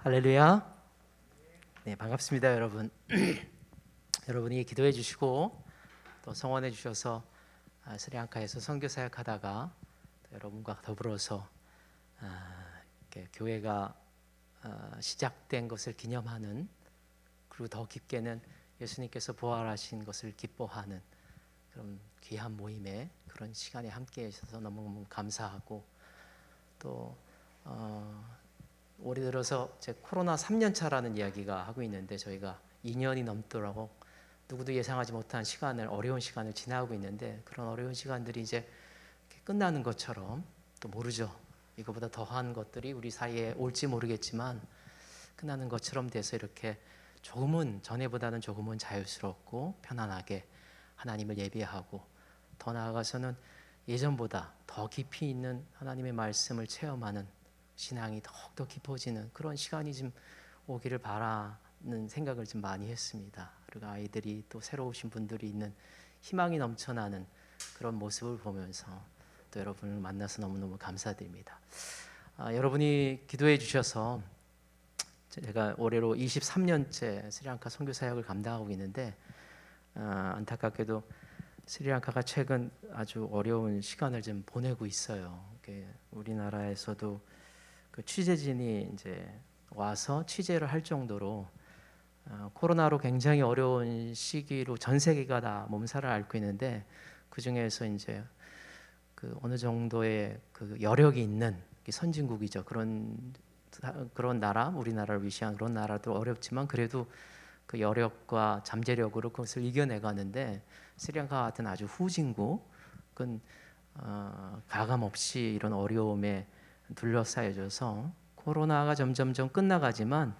할렐루야. 네, 반갑습니다, 여러분. 여러분이 기도해 주시고 또 성원해 주셔서 스리랑카에서 선교 사역하다가 또 여러분과 더불어서 이렇게 교회가 시작된 것을 기념하는, 그리고 더 깊게는 예수님께서 부활하신 것을 기뻐하는 그런 귀한 모임에 그런 시간에 함께 해주셔서 너무너무 감사하고, 또 올해 들어서 제 코로나 3년 차라는 이야기가 하고 있는데, 저희가 2년이 넘도록 누구도 예상하지 못한 시간을, 어려운 시간을 지나고 있는데, 그런 어려운 시간들이 이제 끝나는 것처럼, 또 모르죠, 이거보다 더한 것들이 우리 사이에 올지 모르겠지만 끝나는 것처럼 돼서 이렇게 조금은, 전에보다는 조금은 자유스럽고 편안하게 하나님을 예배하고, 더 나아가서는 예전보다 더 깊이 있는 하나님의 말씀을 체험하는 신앙이 더욱더 깊어지는 그런 시간이 좀 오기를 바라는 생각을 좀 많이 했습니다. 그리고 아이들이, 또 새로 오신 분들이 있는 희망이 넘쳐나는 그런 모습을 보면서 또 여러분을 만나서 너무너무 감사드립니다. 여러분이 기도해 주셔서 제가 올해로 23년째 스리랑카 선교 사역을 감당하고 있는데, 안타깝게도 스리랑카가 최근 아주 어려운 시간을 좀 보내고 있어요. 우리나라에서도 그 취재진이 이제 와서 취재를 할 정도로 코로나로 굉장히 어려운 시기로 전 세계가 다 몸살을 앓고 있는데, 그 중에서 이제 그 어느 정도의 그 여력이 있는 선진국이죠. 그런 나라, 우리나라를 위시한 그런 나라도 어렵지만 그래도 그 여력과 잠재력으로 그것을 이겨내가는데, 스리랑카 같은 아주 후진국은 가감 없이 이런 어려움에 둘러싸여져서 코로나가 점점점 끝나가지만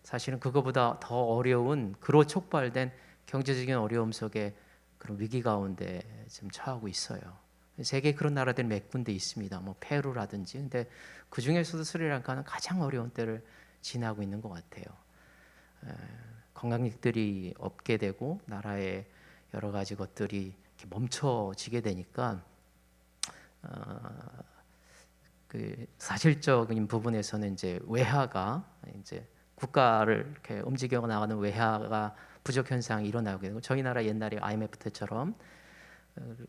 사실은 그거보다 더 어려운, 그로 촉발된 경제적인 어려움 속에 그런 위기 가운데 지금 처하고 있어요. 세계에 그런 나라들이 몇 군데 있습니다. 뭐 페루라든지. 근데 그 중에서도 스리랑카는 가장 어려운 때를 지나고 있는 것 같아요. 관광객들이 없게 되고 나라의 여러 가지 것들이 이렇게 멈춰지게 되니까 그 사실적인 부분에서는 이제 외화가, 이제 국가를 이렇게 움직여 나가는 외화가 부족 현상이 일어나게 되고, 저희 나라 옛날에 IMF 때처럼,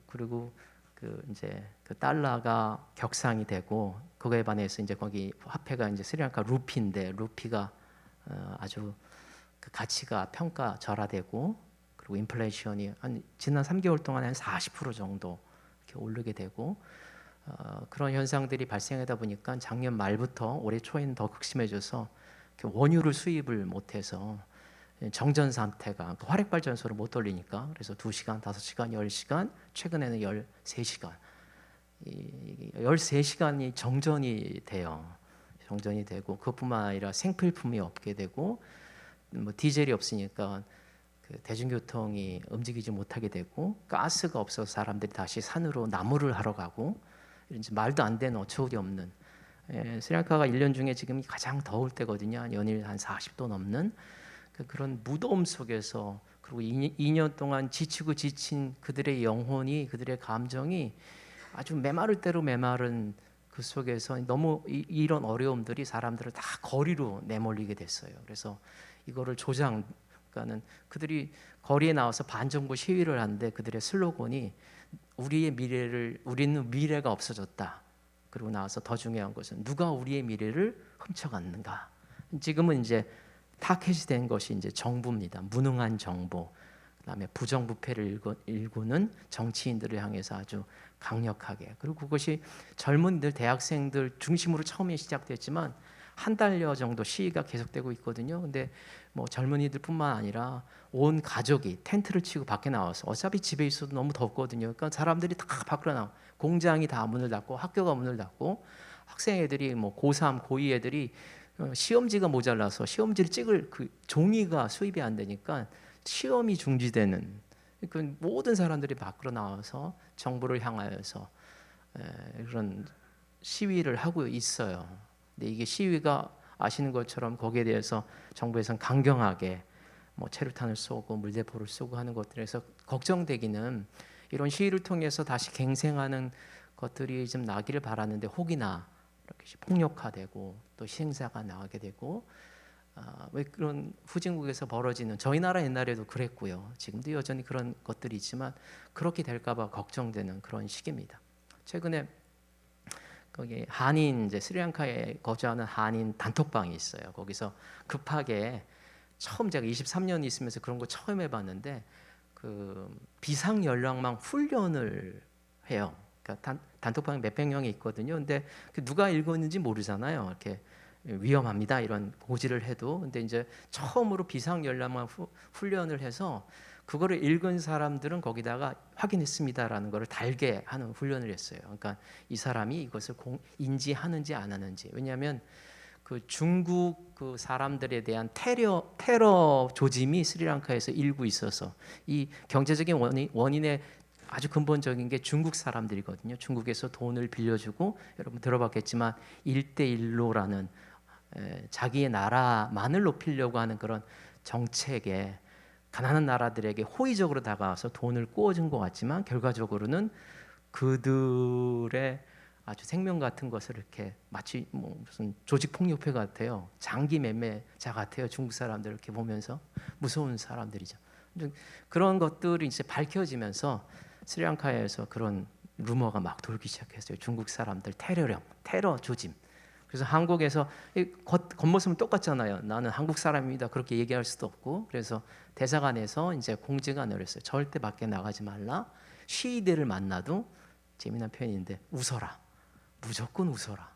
그리고 그 이제 그 달러가 격상이 되고, 그거에 반해서 이제 거기 화폐가 이제 스리랑카 루피인데, 루피가 아주 그 가치가 평가절하되고, 그리고 인플레이션이 한 지난 3개월 동안 한 40% 정도 이렇게 오르게 되고, 그런 현상들이 발생하다 보니까 작년 말부터 올해 초에는 더 극심해져서 원유를 수입을 못해서 정전 상태가, 화력발전소를 못 돌리니까, 그래서 2시간, 5시간, 10시간, 최근에는 13시간, 13시간이 정전이 돼요. 정전이 되고, 그것뿐만 아니라 생필품이 없게 되고, 뭐 디젤이 없으니까 그 대중교통이 움직이지 못하게 되고, 가스가 없어서 사람들이 다시 산으로 나무를 하러 가고, 이제 말도 안 되는, 어처구니 없는, 스리랑카가 1년 중에 지금 가장 더울 때거든요. 연일 한 40도 넘는 그런 무더움 속에서, 그리고 2년 동안 지치고 지친 그들의 영혼이, 그들의 감정이 아주 메마를 대로 메마른 그 속에서 너무 이런 어려움들이 사람들을 다 거리로 내몰리게 됐어요. 그래서 이거를 그러니까는 그들이 거리에 나와서 반정부 시위를 하는데, 그들의 슬로건이 우리는 미래가 없어졌다. 그리고 나와서 더 중요한 것은 누가 우리의 미래를 훔쳐갔는가. 지금은 이제 타켓이 된 것이 이제 정부입니다. 무능한 정부, 그다음에 부정부패를 일구는 정치인들을 향해서 아주 강력하게, 그리고 그것이 젊은이들, 대학생들 중심으로 처음에 시작됐지만 한 달여 정도 시위가 계속되고 있거든요. 근데 뭐 젊은이들뿐만 아니라 온 가족이 텐트를 치고 밖에 나와서, 어차피 집에 있어도 너무 덥거든요. 그러니까 사람들이 다 밖으로 나와, 공장이 다 문을 닫고, 학교가 문을 닫고, 학생 애들이, 뭐 고3, 고2 애들이 시험지가 모자라서 시험지를 찍을 그 종이가 수입이 안 되니까 시험이 중지되는, 그 모든 사람들이 밖으로 나와서 정부를 향하여서 그런 시위를 하고 있어요. 근데 이게 시위가, 아시는 것처럼 거기에 대해서 정부에서는 강경하게 뭐 체류탄을 쏘고 물대포를 쏘고 하는 것들에서 걱정되기는, 이런 시위를 통해서 다시 갱생하는 것들이 좀 나기를 바라는데, 혹이나 이렇게 폭력화되고 또 희생자가 나가게 되고, 왜 그런 후진국에서 벌어지는, 저희 나라 옛날에도 그랬고요. 지금도 여전히 그런 것들이 있지만 그렇게 될까봐 걱정되는 그런 시기입니다. 최근에 거기 한인, 이제 스리랑카에 거주하는 한인 단톡방이 있어요. 거기서 급하게 처음, 제가 23년 있으면서 그런 거 처음 해봤는데 그 비상 연락망 훈련을 해요. 그러니까 단톡방에 몇백 명이 있거든요. 근데 누가 읽었는지 모르잖아요. 이렇게 위험합니다 이런 고지를 해도. 근데 이제 처음으로 비상 연락망 훈련을 해서 그거를 읽은 사람들은 거기다가 확인했습니다라는 거를 달게 하는 훈련을 했어요. 그러니까 이 사람이 이것을 인지하는지 안 하는지. 왜냐하면 그 중국 그 사람들에 대한 테러 조짐이 스리랑카에서 일고 있어서, 이 경제적인 원인의 아주 근본적인 게 중국 사람들이거든요. 중국에서 돈을 빌려주고, 여러분 들어봤겠지만 1대1로라는 자기의 나라만을 높이려고 하는 그런 정책에 가난한 나라들에게 호의적으로 다가와서 돈을 꾸어준 것 같지만 결과적으로는 그들의 아주 생명 같은 것을 이렇게 마치 뭐 무슨 조직 폭력배 같아요. 장기 매매자 같아요. 중국 사람들 이렇게 보면서 무서운 사람들이죠. 그런 것들이 이제 밝혀지면서 스리랑카에서 그런 루머가 막 돌기 시작했어요. 중국 사람들 테러령, 테러 조짐. 그래서 한국에서 겉모습은 똑같잖아요. 나는 한국 사람입니다. 그렇게 얘기할 수도 없고. 그래서 대사관에서 이제 공지가 내렸어요. 절대 밖에 나가지 말라. 시위대를 만나도, 재미난 표현인데, 웃어라. 무조건 웃어라.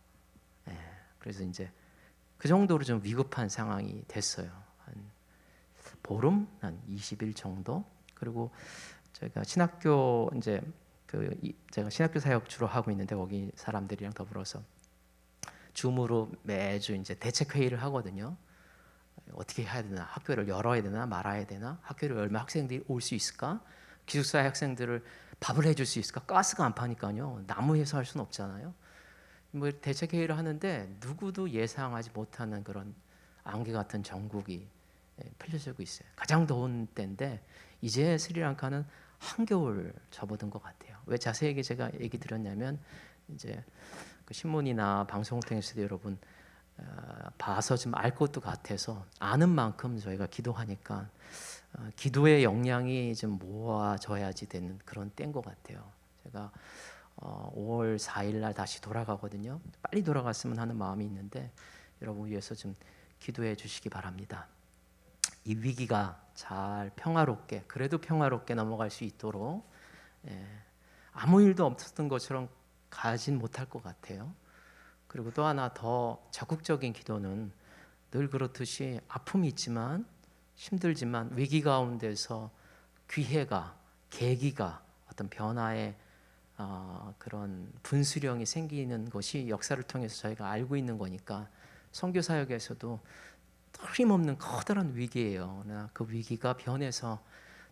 예, 그래서 이제 그 정도로 좀 위급한 상황이 됐어요. 한 보름, 한 20일 정도. 그리고 제가 신학교 이제 제가 신학교 사역 주로 하고 있는데 거기 사람들이랑 더불어서 줌으로 매주 이제 대책 회의를 하거든요. 어떻게 해야 되나, 학교를 열어야 되나 말아야 되나, 학교를 열면 학생들이 올 수 있을까, 기숙사의 학생들을 밥을 해줄 수 있을까, 가스가 안 파니까요. 나무에서 할 수는 없잖아요. 뭐 대책 회의를 하는데 누구도 예상하지 못하는 그런 안개 같은 정국이 펼쳐지고 있어요. 가장 더운 때인데 이제 스리랑카는 한겨울 접어든 것 같아요. 왜 자세하게 제가 얘기 드렸냐면, 이제 그 신문이나 방송을 통해서도 여러분 봐서 좀 알 것도 같아서, 아는 만큼 저희가 기도하니까 기도의 역량이 좀 모아져야지 되는 그런 때인 것 같아요. 제가 5월 4일 날 다시 돌아가거든요. 빨리 돌아갔으면 하는 마음이 있는데 여러분 위해서 좀 기도해 주시기 바랍니다. 이 위기가 잘 평화롭게, 그래도 평화롭게 넘어갈 수 있도록, 아무 일도 없었던 것처럼 가진 못할 것 같아요. 그리고 또 하나 더 적극적인 기도는, 늘 그렇듯이 아픔이 있지만 힘들지만 위기 가운데서 기회가, 계기가, 어떤 변화의 그런 분수령이 생기는 것이 역사를 통해서 저희가 알고 있는 거니까, 선교 사역에서도 틀림없는 커다란 위기예요. 그 위기가 변해서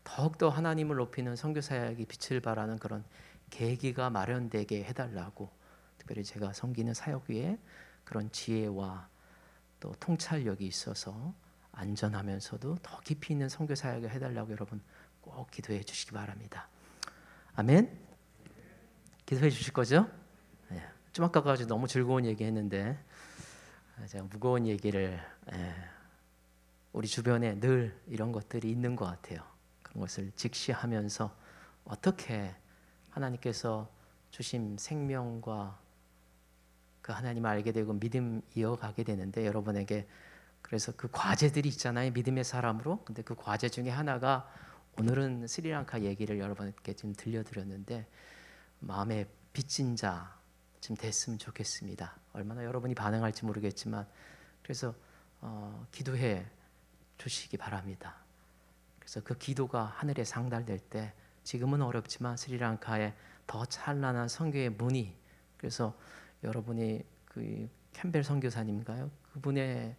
더욱더 하나님을 높이는 선교 사역이 빛을 발하는 그런 계기가 마련되게 해달라고, 특별히 제가 섬기는 사역 위에 그런 지혜와 또 통찰력이 있어서 안전하면서도 더 깊이 있는 선교 사역을 해달라고 여러분 꼭 기도해 주시기 바랍니다. 아멘. 기도해 주실 거죠? 네. 좀 아까까지 너무 즐거운 얘기했는데 제가 무거운 얘기를, 우리 주변에 늘 이런 것들이 있는 것 같아요. 그런 것을 직시하면서 어떻게 하나님께서 주신 생명과 그 하나님을 알게 되고 믿음 이어가게 되는데, 여러분에게 그래서 그 과제들이 있잖아요. 믿음의 사람으로. 근데 그 과제 중에 하나가, 오늘은 스리랑카 얘기를 여러분께 좀 들려드렸는데, 마음에 빚진 자 좀 됐으면 좋겠습니다. 얼마나 여러분이 반응할지 모르겠지만, 그래서 기도해 주시기 바랍니다. 그래서 그 기도가 하늘에 상달될 때, 지금은 어렵지만 스리랑카에 더 찬란한 선교의 문이, 그래서 여러분이 그 캠벨 선교사님인가요? 그분의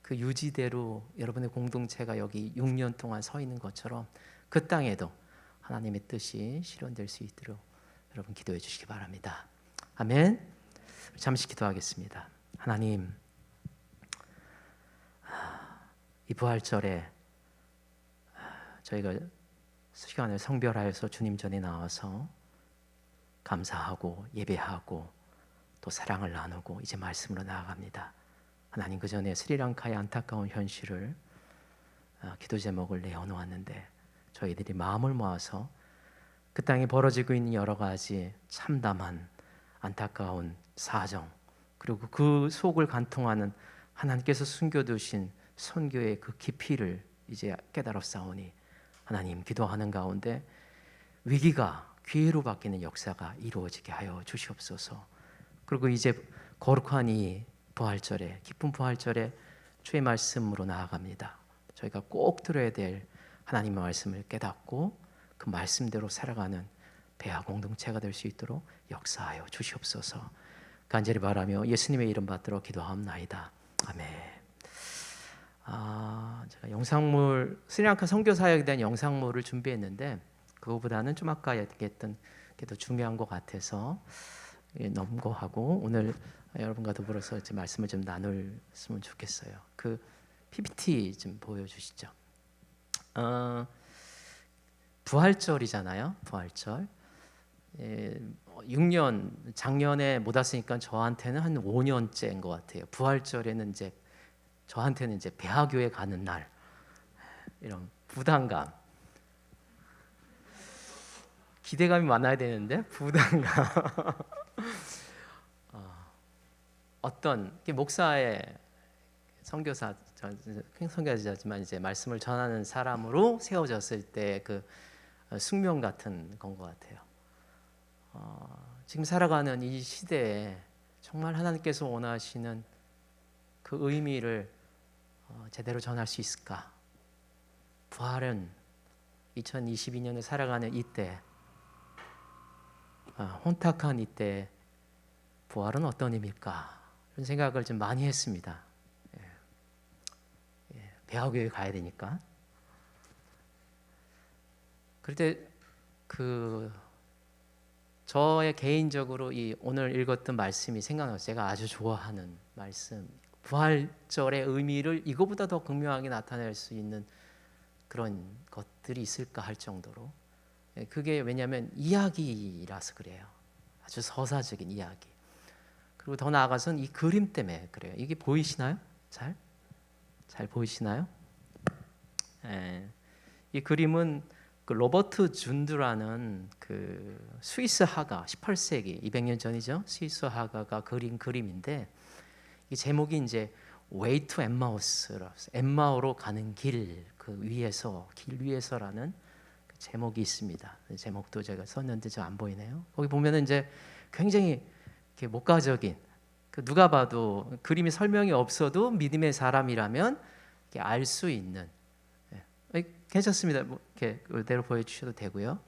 그 유지대로 여러분의 공동체가 여기 6년 동안 서 있는 것처럼 그 땅에도 하나님의 뜻이 실현될 수 있도록 여러분 기도해 주시기 바랍니다. 아멘. 잠시 기도하겠습니다. 하나님, 이 부활절에 저희가 시간을 성별하여서 주님 전에 나와서 감사하고 예배하고 또 사랑을 나누고 이제 말씀으로 나아갑니다. 하나님, 그 전에 스리랑카의 안타까운 현실을 기도 제목을 내어놓았는데 저희들이 마음을 모아서 그 땅에 벌어지고 있는 여러 가지 참담한 안타까운 사정, 그리고 그 속을 관통하는 하나님께서 숨겨두신 선교의 그 깊이를 이제 깨달았사오니 하나님, 기도하는 가운데 위기가 기회로 바뀌는 역사가 이루어지게 하여 주시옵소서. 그리고 이제 거룩한 이 부활절에, 기쁜 부활절에 주의 말씀으로 나아갑니다. 저희가 꼭 들어야 될 하나님의 말씀을 깨닫고 그 말씀대로 살아가는 배아 공동체가 될 수 있도록 역사하여 주시옵소서. 간절히 바라며 예수님의 이름 받들어 기도하옵나이다. 아멘. 제가 영상물, 스리랑카 선교 사역에 대한 영상물을 준비했는데 그거보다는 좀 아까 얘기했던 게 더 중요한 것 같아서 넘고하고 오늘 여러분과 더불어서 이제 말씀을 좀 나눴으면 좋겠어요. 그 PPT 좀 보여주시죠. 부활절이잖아요. 부활절. 6년 작년에 못 왔으니까 저한테는 한 5년째인 것 같아요. 부활절에는 이제 저한테는 이제 배하교회 가는 날, 이런 부담감, 기대감이 많아야 되는데 부담감. 어떤 목사의 선교사, 선교사지만 이제 말씀을 전하는 사람으로 세워졌을 때 그 숙명 같은 건 것 같아요. 지금 살아가는 이 시대에 정말 하나님께서 원하시는 그 의미를 제대로 전할 수 있을까? 부활은 2022년을 살아가는 이때, 혼탁한 이때 부활은 어떤 의미일까? 이런 생각을 좀 많이 했습니다. 배하교회 가야 되니까. 그럴 때 저의 개인적으로 이 오늘 읽었던 말씀이 생각나서 제가 아주 좋아하는 말씀, 부활절의 의미를 이거보다 더 극명하게 나타낼 수 있는 그런 것들이 있을까 할 정도로, 그게 왜냐하면 이야기라서 그래요. 아주 서사적인 이야기. 그리고 더 나아가서는 이 그림 때문에 그래요. 이게 보이시나요? 잘 보이시나요? 이 그림은 그 로버트 준드라는 그 스위스 화가, 18세기 200년 전이죠. 스위스 화가가 그린 그림인데 이 제목이 이제 Way to Emmaus라고, 엠마오로 가는 길, 그 위에서, 길 위에서라는 그 제목이 있습니다. 제목도 제가 썼는데 저 안 보이네요. 거기 보면은 이제 굉장히 이렇게 목가적인, 그 누가 봐도 그림이 설명이 없어도 믿음의 사람이라면 알 수 있는, 괜찮습니다. 뭐 이렇게 그대로 보여주셔도 되고요.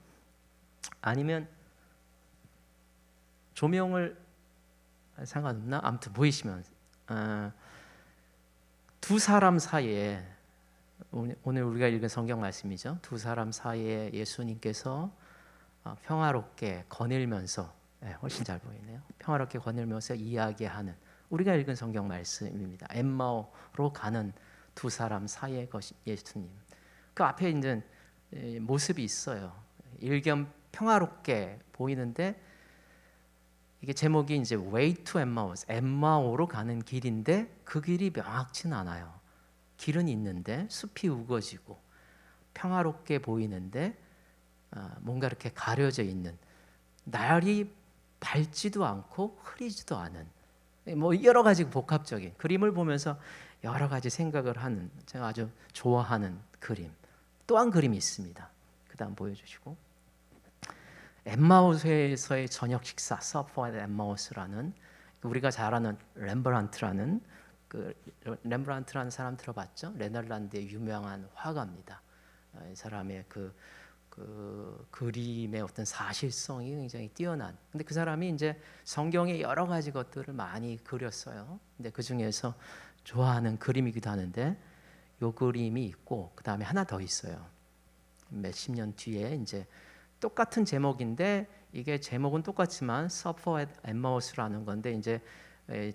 아니면 조명을 상관없나? 아무튼 보이시면 두 사람 사이에, 오늘 우리가 읽은 성경 말씀이죠. 두 사람 사이에 예수님께서 평화롭게 거닐면서, 훨씬 잘 보이네요. 평화롭게 거닐면서 이야기하는 우리가 읽은 성경 말씀입니다. 엠마오로 가는 두 사람 사이의 것이 예수님. 그 앞에 이제 모습이 있어요. 일견 평화롭게 보이는데 이게 제목이 이제 Way to Emmaus, 엠마오로 가는 길인데 그 길이 명확치는 않아요. 길은 있는데 숲이 우거지고 평화롭게 보이는데 뭔가 이렇게 가려져 있는, 날이 밝지도 않고 흐리지도 않은, 뭐 여러 가지 복합적인 그림을 보면서 여러 가지 생각을 하는, 제가 아주 좋아하는 그림. 또 한 그림이 있습니다. 그 다음 보여주시고, 엠마우스에서의 저녁 식사, Supper at Emmaus라는, 우리가 잘 아는 렘브란트라는 사람 들어봤죠? 네덜란드의 유명한 화가입니다. 이 사람의 그 그림의 어떤 사실성이 굉장히 뛰어난. 근데 그 사람이 이제 성경의 여러 가지 것들을 많이 그렸어요. 근데 그 중에서 좋아하는 그림이기도 하는데 요 그림이 있고, 그 다음에 하나 더 있어요. 몇십 년 뒤에 이제 똑같은 제목인데 이게 제목은 똑같지만 Supper at Emmaus라는 건데 이제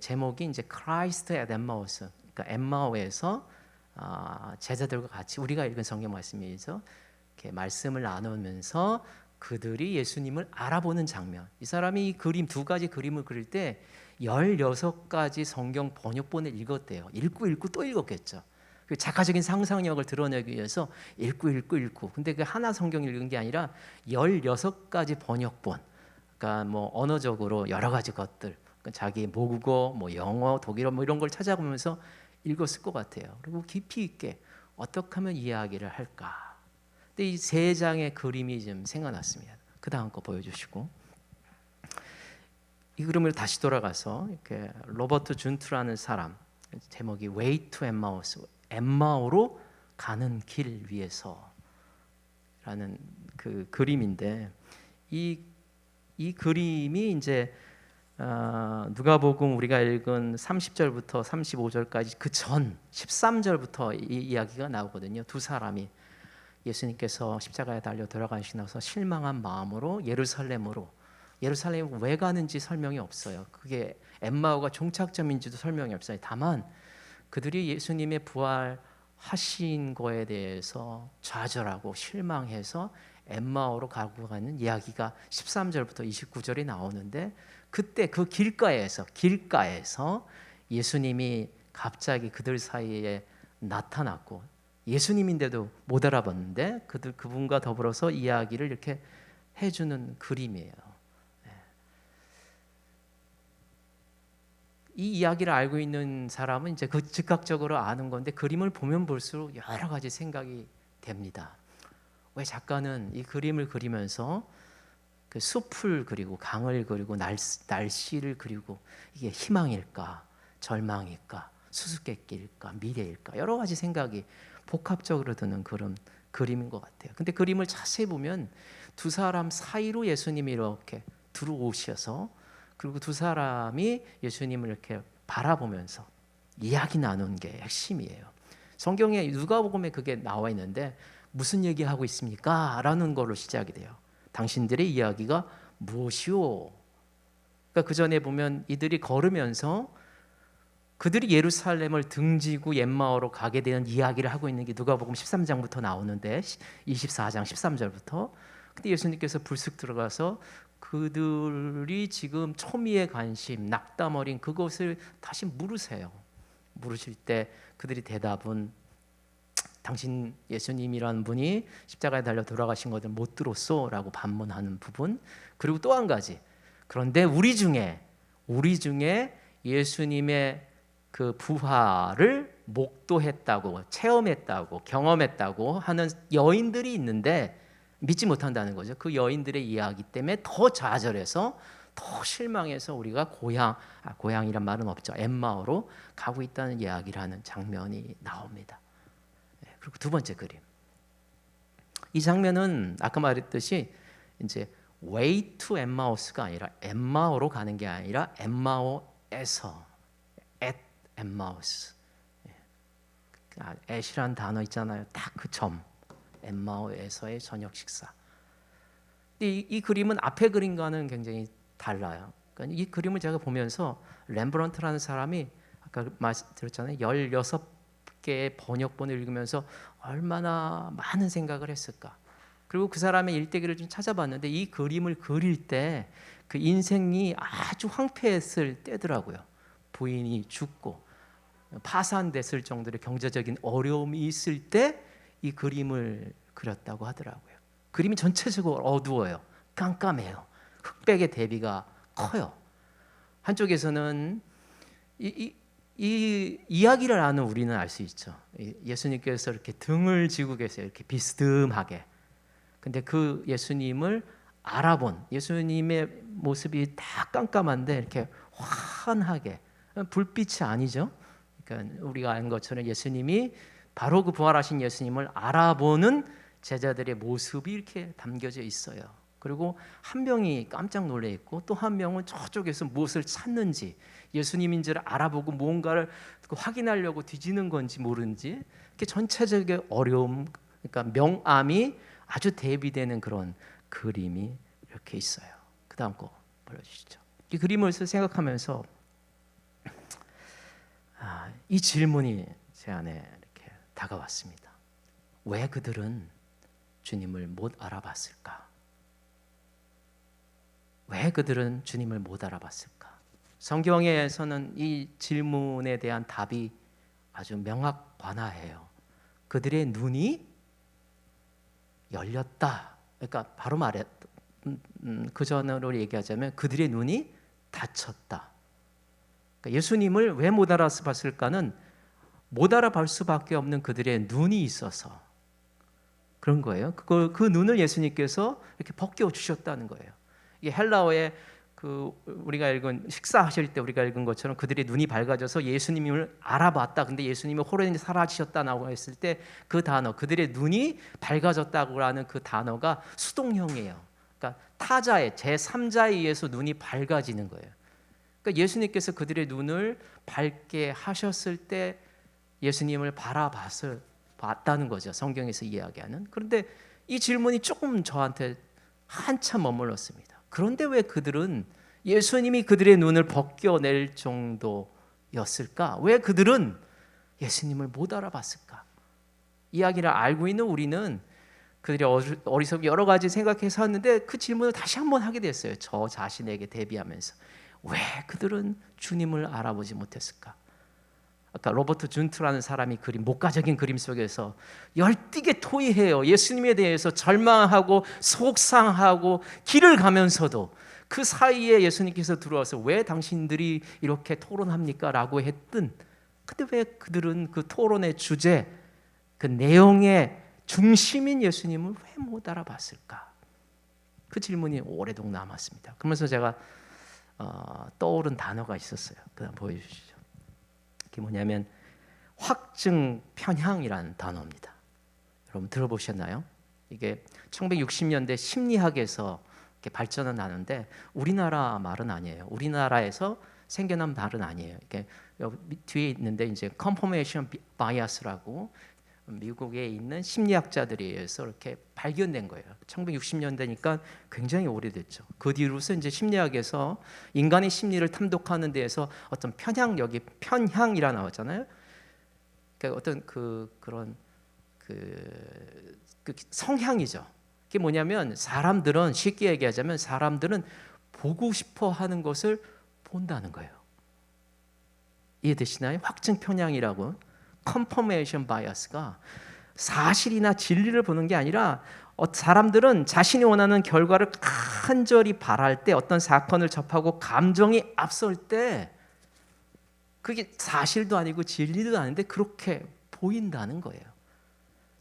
제목이 이제 Christ at Emmaus, 그러니까 엠마오에서 제자들과 같이 우리가 읽은 성경 말씀이죠. 이렇게 말씀을 나누면서 그들이 예수님을 알아보는 장면. 이 사람이 이 그림 두 가지 그림을 그릴 때 16가지 성경 번역본을 읽었대요. 읽고 또 읽었겠죠. 그 작가적인 상상력을 드러내기 위해서 읽고. 근데 그 하나 성경 읽은 게 아니라 16가지 번역본. 그러니까 뭐 언어적으로 여러 가지 것들. 그러니까 자기 모국어, 뭐 영어, 독일어 뭐 이런 걸 찾아보면서 읽었을 것 같아요. 그리고 깊이 있게 어떻게 하면 이야기를 할까. 근데 이 세 장의 그림이 좀 생각났습니다. 그 다음 거 보여주시고. 이 그림을 다시 돌아가서 이렇게 로버트 준투라는 사람, 제목이 Way to Emmaus, 엠마오로 가는 길 위에서라는 그 그림인데, 이 그림이 이제 누가복음 우리가 읽은 30절부터 35절까지 그 전 13절부터 이 이야기가 나오거든요. 두 사람이 예수님께서 십자가에 달려 돌아가시고 나서 실망한 마음으로 예루살렘에 왜 가는지 설명이 없어요. 그게 엠마오가 종착점인지도 설명이 없어요. 다만 그들이 예수님의 부활하신 거에 대해서 좌절하고 실망해서 엠마오로 가고 가는 이야기가 13절부터 29절이 나오는데, 그때 그 길가에서 예수님이 갑자기 그들 사이에 나타났고, 예수님인데도 못 알아봤는데 그분과 더불어서 이야기를 이렇게 해주는 그림이에요. 이 이야기를 알고 있는 사람은 이제 그 즉각적으로 아는 건데, 그림을 보면 볼수록 여러 가지 생각이 됩니다. 왜 작가는 이 그림을 그리면서 그 숲을 그리고 강을 그리고 날씨를 그리고 이게 희망일까, 절망일까, 수수께끼일까, 미래일까, 여러 가지 생각이 복합적으로 드는 그런 그림인 것 같아요. 근데 그림을 자세히 보면 두 사람 사이로 예수님이 이렇게 들어오셔서, 그리고 두 사람이 예수님을 이렇게 바라보면서 이야기 나눈 게 핵심이에요. 성경에 누가복음에 그게 나와 있는데, 무슨 얘기하고 있습니까? 라는 걸로 시작이 돼요. 당신들의 이야기가 무엇이오? 그러니까 그 전에 보면 이들이 걸으면서 그들이 예루살렘을 등지고 엠마오로 가게 되는 이야기를 하고 있는 게 누가복음 13장부터 나오는데, 24장 13절부터. 근데 예수님께서 불쑥 들어가서 그들이 지금 초미의 관심, 낙담 어린 그것을 다시 물으세요. 물으실 때 그들이 대답은, 당신 예수님이라는 분이 십자가에 달려 돌아가신 것을 못 들었소? 라고 반문하는 부분. 그리고 또 한 가지, 그런데 우리 중에 예수님의 그 부활을 목도했다고, 체험했다고, 경험했다고 하는 여인들이 있는데 믿지 못한다는 거죠. 그 여인들의 이야기 때문에 더 좌절해서, 더 실망해서 우리가 고향이란 말은 없죠, 엠마오로 가고 있다는 이야기를 하는 장면이 나옵니다. 그리고 두 번째 그림, 이 장면은 아까 말했듯이 이제 way to Emmaus가 아니라 엠마오로 가는 게 아니라 엠마오에서, at Emmaus, at이란 단어 있잖아요. 딱 그 점, 엠마오에서의 저녁 식사. 이 그림은 앞에 그림과는 굉장히 달라요. 그러니까 이 그림을 제가 보면서 렘브란트라는 사람이 아까 말씀드렸잖아요. 16개의 번역본을 읽으면서 얼마나 많은 생각을 했을까. 그리고 그 사람의 일대기를 좀 찾아봤는데, 이 그림을 그릴 때 그 인생이 아주 황폐했을 때더라고요. 부인이 죽고 파산됐을 정도의 경제적인 어려움이 있을 때 이 그림을 그렸다고 하더라고요. 그림이 전체적으로 어두워요. 깜깜해요. 흑백의 대비가 커요. 한쪽에서는 이 이야기를 아는 우리는 알 수 있죠. 예수님께서 이렇게 등을 지고 계세요. 이렇게 비스듬하게. 근데 그 예수님을 알아본 예수님의 모습이 다 깜깜한데 이렇게 환하게, 불빛이 아니죠. 그러니까 우리가 아는 것처럼 예수님이 바로 그 부활하신 예수님을 알아보는 제자들의 모습이 이렇게 담겨져 있어요. 그리고 한 명이 깜짝 놀래 있고, 또 한 명은 저쪽에서 무엇을 찾는지, 예수님인지를 알아보고 뭔가를 확인하려고 뒤지는 건지 모르는지, 이렇게 전체적인 어려움, 그러니까 명암이 아주 대비되는 그런 그림이 이렇게 있어요. 그 다음 거 보여주시죠. 이 그림을 생각하면서 이 질문이 제 안에 이렇게 다가왔습니다. 왜 그들은 주님을 못 알아봤을까? 왜 그들은 주님을 못 알아봤을까? 성경에서는 이 질문에 대한 답이 아주 명확관화해요. 그들의 눈이 열렸다. 그러니까 바로 그 전으로 얘기하자면 그들의 눈이 닫혔다. 그러니까 예수님을 왜 못 알아봤을까는 못 알아볼 수밖에 없는 그들의 눈이 있어서 그런 거예요. 그 눈을 예수님께서 이렇게 벗겨 주셨다는 거예요. 이게 헬라어에 우리가 읽은 식사하실 때 우리가 읽은 것처럼 그들의 눈이 밝아져서 예수님을 알아봤다. 근데 예수님이 호련히 사라지셨다라고 했을 때 그 단어, 그들의 눈이 밝아졌다고 하는 그 단어가 수동형이에요. 그러니까 타자의 제3자에 의해서 눈이 밝아지는 거예요. 그러니까 예수님께서 그들의 눈을 밝게 하셨을 때 예수님을 봤다는 거죠. 성경에서 이야기하는. 그런데 이 질문이 조금 저한테 한참 머물렀습니다. 그런데 왜 그들은 예수님이 그들의 눈을 벗겨낼 정도였을까? 왜 그들은 예수님을 못 알아봤을까? 이야기를 알고 있는 우리는 그들이 어리석게 여러 가지 생각해서 하는데 그 질문을 다시 한번 하게 됐어요. 저 자신에게 대비하면서 왜 그들은 주님을 알아보지 못했을까? 아까 로버트 준트라는 사람이 그린 목가적인 그림 속에서 열띠게 토의해요. 예수님에 대해서 절망하고 속상하고 길을 가면서도 그 사이에 예수님께서 들어와서 왜 당신들이 이렇게 토론합니까? 라고 했던, 근데 왜 그들은 그 토론의 주제, 그 내용의 중심인 예수님을 왜 못 알아봤을까? 그 질문이 오래도록 남았습니다. 그러면서 제가 떠오른 단어가 있었어요. 그다음 보여주시죠. 그게 뭐냐면 확증 편향이라는 단어입니다. 여러분 들어보셨나요? 이게 1960년대 심리학에서 이렇게 발전은 하는데 우리나라 말은 아니에요. 우리나라에서 생겨난 말은 아니에요. 이렇게 여기 뒤에 있는데 이제 confirmation bias라고 미국에 있는 심리학자들에 의해서 이렇게 발견된 거예요. 1960년대니까 굉장히 오래됐죠. 그 뒤로서 이제 심리학에서 인간의 심리를 탐독하는 데에서 어떤 편향, 여기 편향이라 나왔잖아요. 그러니까 어떤 그런 성향이죠. 그게 뭐냐면 사람들은 쉽게 얘기하자면 사람들은 보고 싶어 하는 것을 본다는 거예요. 이해되시나요? 확증 편향이라고. confirmation bias가 사실이나 진리를 보는 게 아니라 사람들은 자신이 원하는 결과를 간절히 바랄 때 어떤 사건을 접하고 감정이 앞설 때 그게 사실도 아니고 진리도 아닌데 그렇게 보인다는 거예요.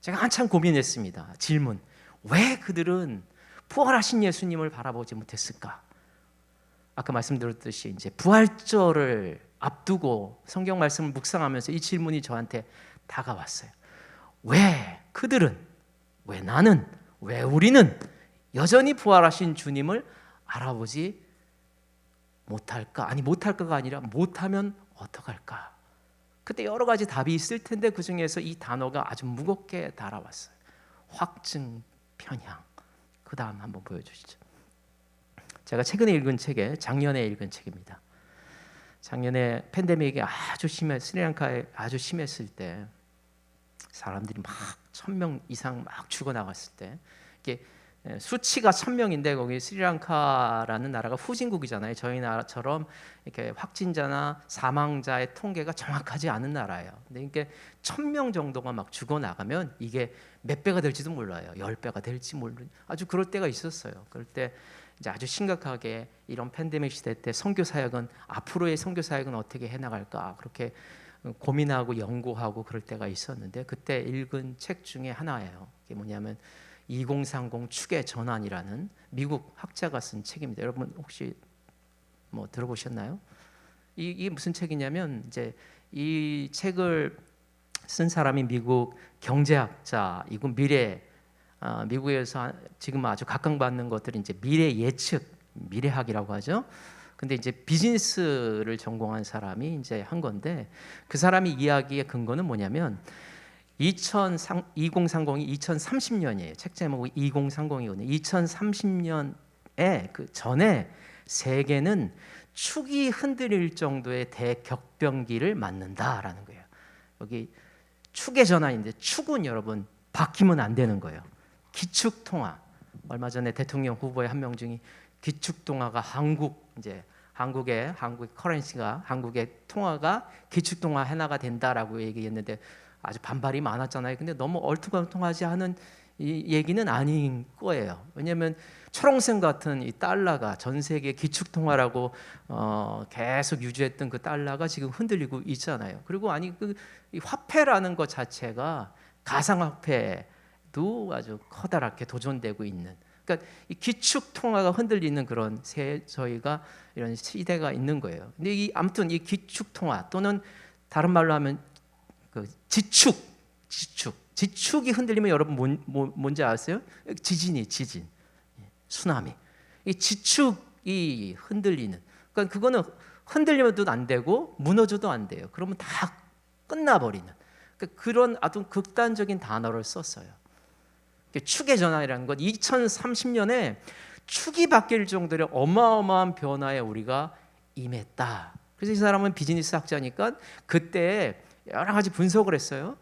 제가 한참 고민했습니다. 질문. 왜 그들은 부활하신 예수님을 바라보지 못했을까? 아까 말씀드렸듯이 이제 부활절을 앞두고 성경 말씀을 묵상하면서 이 질문이 저한테 다가왔어요. 왜 그들은, 왜 나는, 왜 우리는 여전히 부활하신 주님을 알아보지 못할까? 아니 못할까가 아니라 못하면 어떡할까? 그때 여러 가지 답이 있을 텐데 그 중에서 이 단어가 아주 무겁게 달아왔어요. 확증 편향. 그 다음 한번 보여주시죠. 제가 최근에 읽은 책에 작년에 읽은 책입니다. 작년에 팬데믹이 아주 스리랑카에 아주 심했을 때 사람들이 막 1,000명 이상 막 죽어나갔을 때 이게 수치가 1,000명인데 거기 스리랑카라는 나라가 후진국이잖아요. 저희 나라처럼 이렇게 확진자나 사망자의 통계가 정확하지 않은 나라예요. 근데 이게 1,000명 정도가 막 죽어나가면 이게 몇 배가 될지도 몰라요. 10배가 될지 모르는 아주 그럴 때가 있었어요. 그럴 때 이제 아주 심각하게 이런 팬데믹 시대 때 선교 사역은 앞으로의 선교 사역은 어떻게 해나갈까 그렇게 고민하고 연구하고 그럴 때가 있었는데 그때 읽은 책 중에 하나예요. 이게 뭐냐면 2030 축의 전환이라는 미국 학자가 쓴 책입니다. 여러분 혹시 뭐 들어보셨나요? 이게 무슨 책이냐면 이제 이 책을 쓴 사람이 미국 경제학자이고 미국에서 지금 아주 각광받는 것들이 이제 미래 예측, 미래학이라고 하죠. 근데 이제 비즈니스를 전공한 사람이 이제 한 건데 그 사람이 이야기의 근거는 뭐냐면 2030이 2030년이에요. 책 제목이 2030이거든요. 2030년에 그 전에 세계는 축이 흔들릴 정도의 대격변기를 맞는다라는 거예요. 여기 축의 전환인데 축은 여러분 바뀌면 안 되는 거예요. 기축통화. 얼마 전에 대통령 후보의 한 명 중에 기축통화가 한국의 커런시가 한국의 통화가 기축통화 하나가 된다라고 얘기했는데 아주 반발이 많았잖아요. 근데 너무 얼토당토하지 않은 이 얘기는 아닌 거예요. 왜냐하면 초롱생 같은 이 달러가 전 세계 기축통화라고 계속 유지했던 그 달러가 지금 흔들리고 있잖아요. 그리고 이 화폐라는 것 자체가 가상화폐도 아주 커다랗게 도전되고 있는. 그러니까 이 기축통화가 흔들리는 그런 저희가 이런 시대가 있는 거예요. 근데 아무튼 이 기축통화 또는 다른 말로 하면 그 지축이 흔들리면 여러분 뭔지 아세요? 지진, 쓰나미. 이 지축이 흔들리는. 그러니까 그거는 흔들리면도 안 되고 무너져도 안 돼요. 그러면 다 끝나버리는. 그러니까 그런 아주 극단적인 단어를 썼어요. 축의 전환이라는 건 2030년에 축이 바뀔 정도의 어마어마한 변화에 우리가 임했다. 그래서 이 사람은 비즈니스 학자니까 그때 여러 가지 분석을 했어요.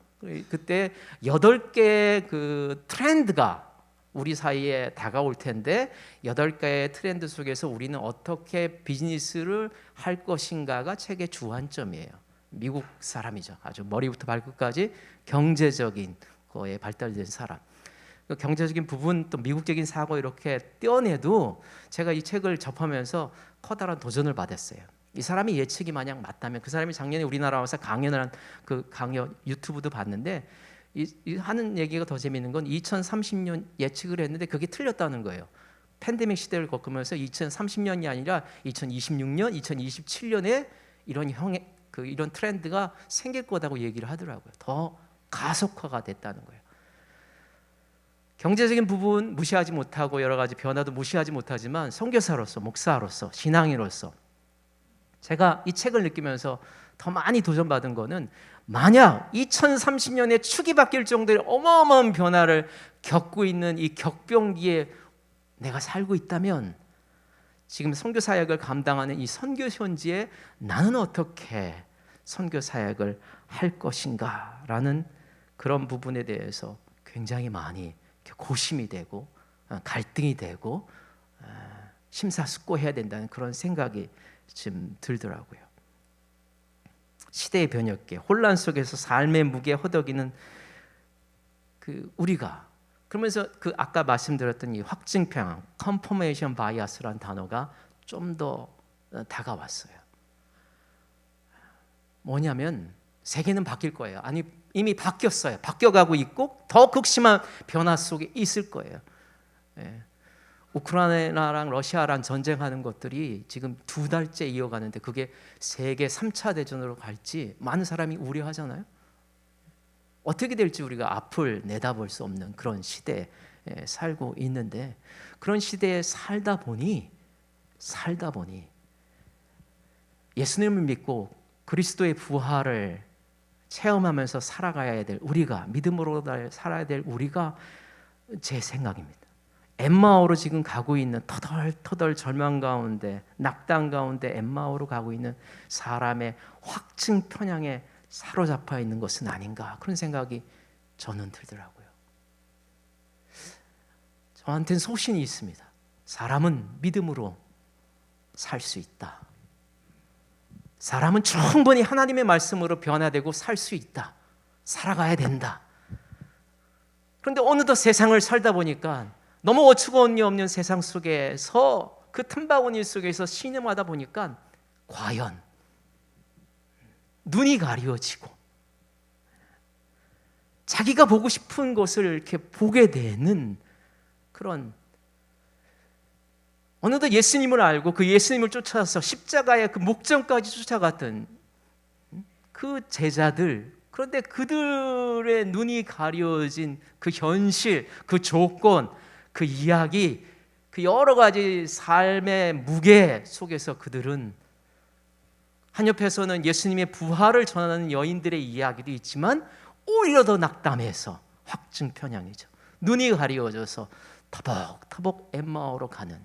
그때 8개의 그 트렌드가 우리 사이에 다가올 텐데 8개의 트렌드 속에서 우리는 어떻게 비즈니스를 할 것인가가 책의 주안점이에요. 미국 사람이죠. 아주 머리부터 발끝까지 경제적인 거에 발달된 사람. 그 경제적인 부분 또 미국적인 사고 이렇게 떼어내도 제가 이 책을 접하면서 커다란 도전을 받았어요. 이 사람이 예측이 만약 맞다면 그 사람이 작년에 우리나라 와서 강연을 한 그 강연 유튜브도 봤는데 이 하는 얘기가 더 재미있는 건 2030년 예측을 했는데 그게 틀렸다는 거예요. 팬데믹 시대를 겪으면서 2030년이 아니라 2026년, 2027년에 이런 트렌드가 생길 거다고 얘기를 하더라고요. 더 가속화가 됐다는 거예요. 경제적인 부분 무시하지 못하고 여러 가지 변화도 무시하지 못하지만 선교사로서, 목사로서, 신앙인으로서 제가 이 책을 느끼면서 더 많이 도전받은 거는 만약 2030년에 축이 바뀔 정도의 어마어마한 변화를 겪고 있는 이 격변기에 내가 살고 있다면 지금 선교 사역을 감당하는 이 선교 현지에 나는 어떻게 선교 사역을 할 것인가라는 그런 부분에 대해서 굉장히 많이 고심이 되고 갈등이 되고 심사숙고해야 된다는 그런 생각이 좀 들더라고요. 시대의 변혁계, 혼란 속에서 삶의 무게 허덕이는 그 우리가 그러면서 그 아까 말씀드렸던 이 확증평, confirmation bias라는 단어가 좀 더 다가왔어요. 뭐냐면 세계는 바뀔 거예요. 아니 이미 바뀌었어요. 바뀌어가고 있고 더 극심한 변화 속에 있을 거예요. 우크라이나랑 러시아랑 전쟁하는 것들이 지금 2달째 이어가는데 그게 세계 3차 대전으로 갈지 많은 사람이 우려하잖아요. 어떻게 될지 우리가 앞을 내다볼 수 없는 그런 시대에 살고 있는데 그런 시대에 살다 보니 예수님을 믿고 그리스도의 부활을 체험하면서 살아가야 될 우리가 믿음으로 살아야 될 우리가 제 생각입니다. 엠마오로 지금 가고 있는 터덜터덜 절망 가운데 낙담 가운데 엠마오로 가고 있는 사람의 확증 편향에 사로잡혀 있는 것은 아닌가 그런 생각이 저는 들더라고요. 저한테는 소신이 있습니다. 사람은 믿음으로 살 수 있다. 사람은 충분히 하나님의 말씀으로 변화되고 살 수 있다. 살아가야 된다. 그런데 어느덧 세상을 살다 보니까 너무 어처구니 없는 세상 속에서 그 틈바구니 속에서 신음하다 보니까 과연 눈이 가려지고 자기가 보고 싶은 것을 이렇게 보게 되는 그런 어느덧 예수님을 알고 그 예수님을 쫓아서 십자가의 그 목전까지 쫓아갔던 그 제자들 그런데 그들의 눈이 가려진 그 현실, 그 조건, 그 이야기, 그 여러 가지 삶의 무게 속에서 그들은 한 옆에서는 예수님의 부활을 전하는 여인들의 이야기도 있지만 오히려 더 낙담해서 확증 편향이죠. 눈이 가려져서 터벅터벅 엠마오로 가는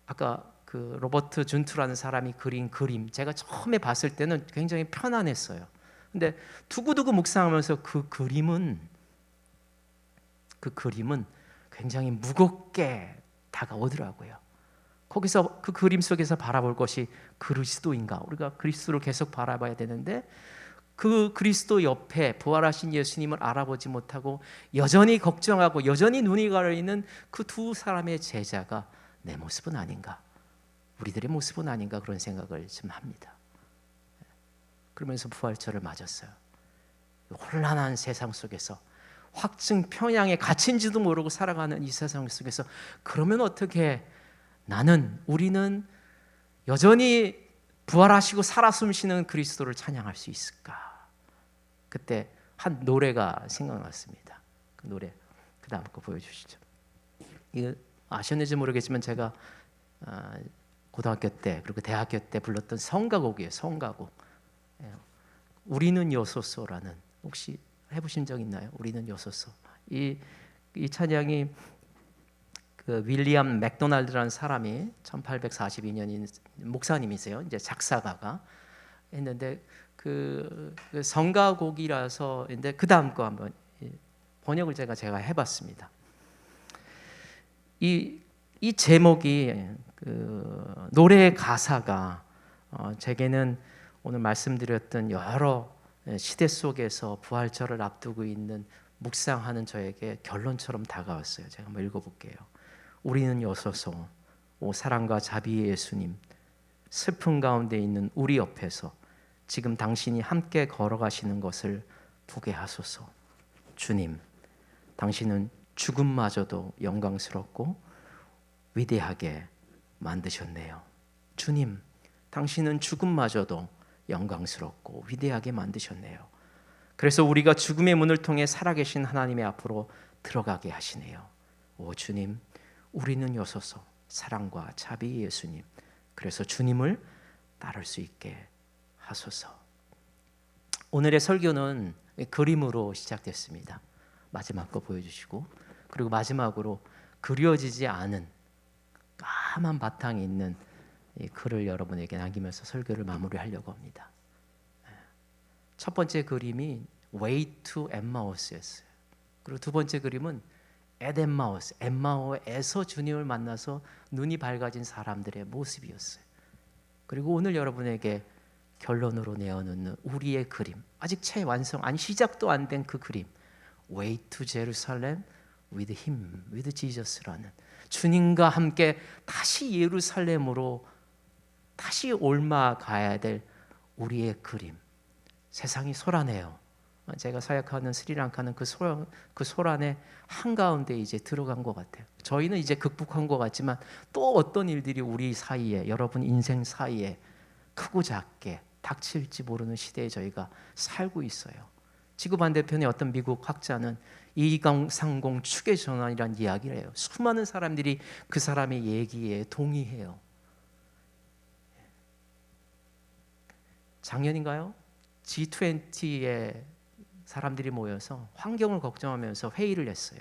아까 그 로버트 준투라는 사람이 그린 그림 제가 처음에 봤을 때는 굉장히 편안했어요. 근데 두고두고 묵상하면서 그 그림은 굉장히 무겁게 다가오더라고요. 거기서 그 그림 속에서 바라볼 것이 그리스도인가? 우리가 그리스도를 계속 바라봐야 되는데 그 그리스도 옆에 부활하신 예수님을 알아보지 못하고 여전히 걱정하고 여전히 눈이 가려있는 그 두 사람의 제자가 내 모습은 아닌가? 우리들의 모습은 아닌가? 그런 생각을 좀 합니다. 그러면서 부활절을 맞았어요. 혼란한 세상 속에서 확증 평양에 갇힌지도 모르고 살아가는 이 세상 속에서 그러면 어떻게 우리는 여전히 부활하시고 살아 숨쉬는 그리스도를 찬양할 수 있을까? 그때 한 노래가 생각났습니다. 그 노래 그 다음 거 보여주시죠. 이거 아셨는지 모르겠지만 제가 고등학교 때 그리고 대학교 때 불렀던 성가곡이에요. 성가곡. 우리는 여소서라는, 혹시 해보신 적 있나요? 우리는 여소서. 이 찬양이 그 윌리엄 맥도날드라는 사람이 1842년인 목사님이세요. 이제 작사가가 했는데 그 성가곡이라서 근데 그 다음 거 한번 번역을 제가 해봤습니다. 이 제목이 그 노래의 가사가 제게는 오늘 말씀드렸던 여러 시대 속에서 부활절을 앞두고 있는 묵상하는 저에게 결론처럼 다가왔어요. 제가 한번 읽어볼게요. 우리는 여소서 오 사랑과 자비의 예수님, 슬픔 가운데 있는 우리 옆에서 지금 당신이 함께 걸어가시는 것을 보게 하소서. 주님, 당신은 죽음마저도 영광스럽고 위대하게 만드셨네요. 주님, 당신은 죽음마저도 영광스럽고 위대하게 만드셨네요. 그래서 우리가 죽음의 문을 통해 살아계신 하나님의 앞으로 들어가게 하시네요. 오 주님, 우리는 여소서 사랑과 자비의 예수님, 그래서 주님을 따를 수 있게 하소서. 오늘의 설교는 그림으로 시작됐습니다. 마지막 거 보여주시고, 그리고 마지막으로 그려지지 않은 까만 바탕이 있는 이 글을 여러분에게 남기면서 설교를 마무리하려고 합니다. 첫 번째 그림이 Way to Emmaus였어요. 그리고 두 번째 그림은 at Emmaus, 엠마오에서 주님을 만나서 눈이 밝아진 사람들의 모습이었어요. 그리고 오늘 여러분에게 결론으로 내어놓는 우리의 그림, 아직 채 완성 아니 시작도 안 된 그 그림, Way to Jerusalem with Him, with Jesus라는 주님과 함께 다시 예루살렘으로 다시 옮아가야 될 우리의 그림. 세상이 소란해요. 제가 사역하는 스리랑카는 그 소란의 한가운데 이제 들어간 것 같아요. 저희는 이제 극복한 것 같지만 또 어떤 일들이 우리 사이에, 여러분 인생 사이에 크고 작게 닥칠지 모르는 시대에 저희가 살고 있어요. 지구 반대편의 어떤 미국 학자는 2030 축의 전환이라는 이야기를 해요. 수많은 사람들이 그 사람의 얘기에 동의해요. 작년인가요? G20에 사람들이 모여서 환경을 걱정하면서 회의를 했어요.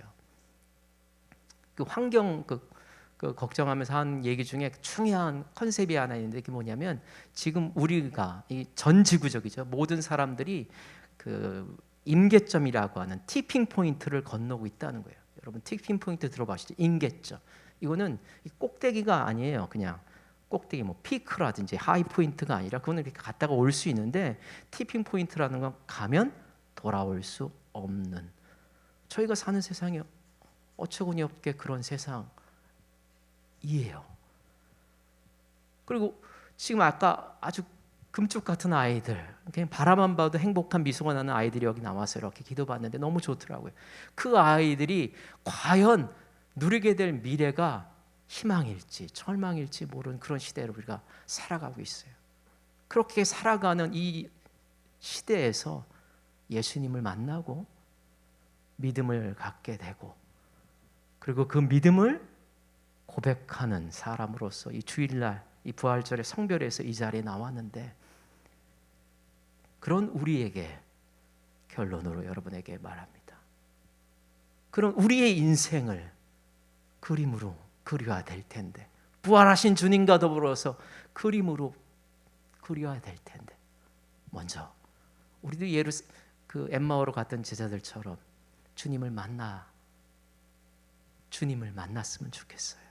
그 환경 그 걱정하면서 한 얘기 중에 중요한 컨셉이 하나 있는데 그게 뭐냐면 지금 우리가 이 전 지구적이죠. 모든 사람들이 그 임계점이라고 하는 티핑 포인트를 건너고 있다는 거예요. 여러분 티핑 포인트 들어보시죠. 임계점. 이거는 꼭대기가 아니에요. 그냥 꼭대기 뭐 피크라든지 하이 포인트가 아니라 그거는 이렇게 갔다가 올 수 있는데 티핑 포인트라는 건 가면 돌아올 수 없는, 저희가 사는 세상이 어처구니 없게 그런 세상이에요. 그리고 지금 아까 아주 금쪽 같은 아이들, 그냥 바라만 봐도 행복한 미소가 나는 아이들이 여기 나와서 이렇게 기도받는데 너무 좋더라고요. 그 아이들이 과연 누리게 될 미래가 희망일지 절망일지 모르는 그런 시대를 우리가 살아가고 있어요. 그렇게 살아가는 이 시대에서 예수님을 만나고 믿음을 갖게 되고 그리고 그 믿음을 고백하는 사람으로서 이 주일날 이 부활절의 성별에서 이 자리에 나왔는데, 그런 우리에게 결론으로 여러분에게 말합니다. 그런 우리의 인생을 그림으로 그려야 될 텐데, 부활하신 주님과 더불어서 그림으로 그려야 될 텐데, 먼저 우리도 그 엠마오로 갔던 제자들처럼 주님을 만났으면 좋겠어요.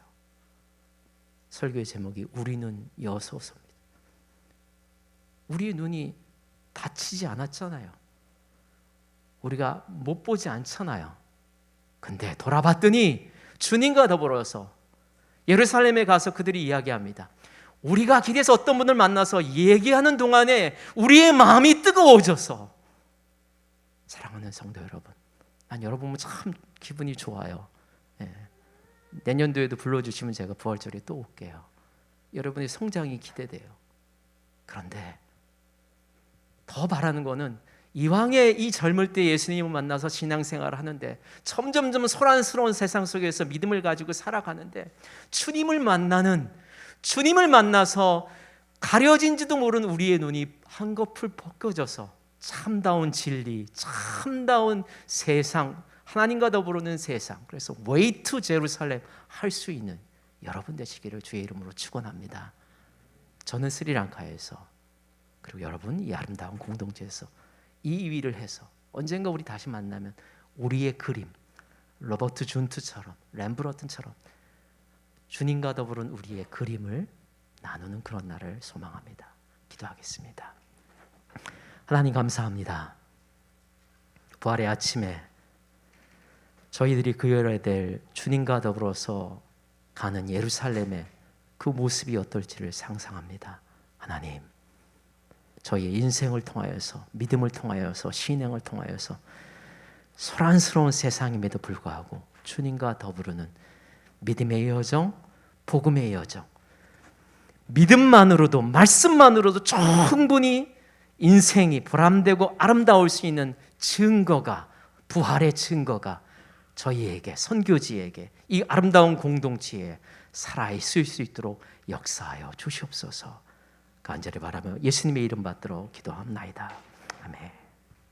설교의 제목이 우리는 여소서입니다. 우리의 눈이 다치지 않았잖아요. 우리가 못 보지 않잖아요. 근데 돌아봤더니 주님과 더불어서 예루살렘에 가서 그들이 이야기합니다. 우리가 길에서 어떤 분을 만나서 얘기하는 동안에 우리의 마음이 뜨거워져서, 사랑하는 성도 여러분, 난 여러분 보면 참 기분이 좋아요. 예. 내년도에도 불러주시면 제가 부활절에 또 올게요. 여러분의 성장이 기대돼요. 그런데 더 바라는 거는 이왕에 이 젊을 때 예수님을 만나서 신앙생활을 하는데 점점점 소란스러운 세상 속에서 믿음을 가지고 살아가는데 주님을 만나서 가려진지도 모르는 우리의 눈이 한꺼풀 벗겨져서 참다운 진리, 참다운 세상, 하나님과 더불어는 세상, 그래서 Way to Jerusalem 할 수 있는 여러분 되시기를 주의 이름으로 축원합니다. 저는 스리랑카에서, 그리고 여러분 이 아름다운 공동체에서 이 일을 해서 언젠가 우리 다시 만나면 우리의 그림, 로버트 준트처럼, 렘브란트처럼 주님과 더불은 우리의 그림을 나누는 그런 날을 소망합니다. 기도하겠습니다. 하나님 감사합니다. 부활의 아침에 저희들이 그려야 될 주님과 더불어서 가는 예루살렘의 그 모습이 어떨지를 상상합니다. 하나님, 저희의 인생을 통하여서, 믿음을 통하여서, 신앙을 통하여서 소란스러운 세상임에도 불구하고 주님과 더불어는 믿음의 여정, 복음의 여정, 믿음만으로도, 말씀만으로도 충분히 인생이 보람되고 아름다울 수 있는 증거가, 부활의 증거가 저희에게, 선교지에게, 이 아름다운 공동체에 살아있을 수 있도록 역사하여 주시옵소서. 간절히 바라며 예수님의 이름 받들어 기도합나이다. 아멘.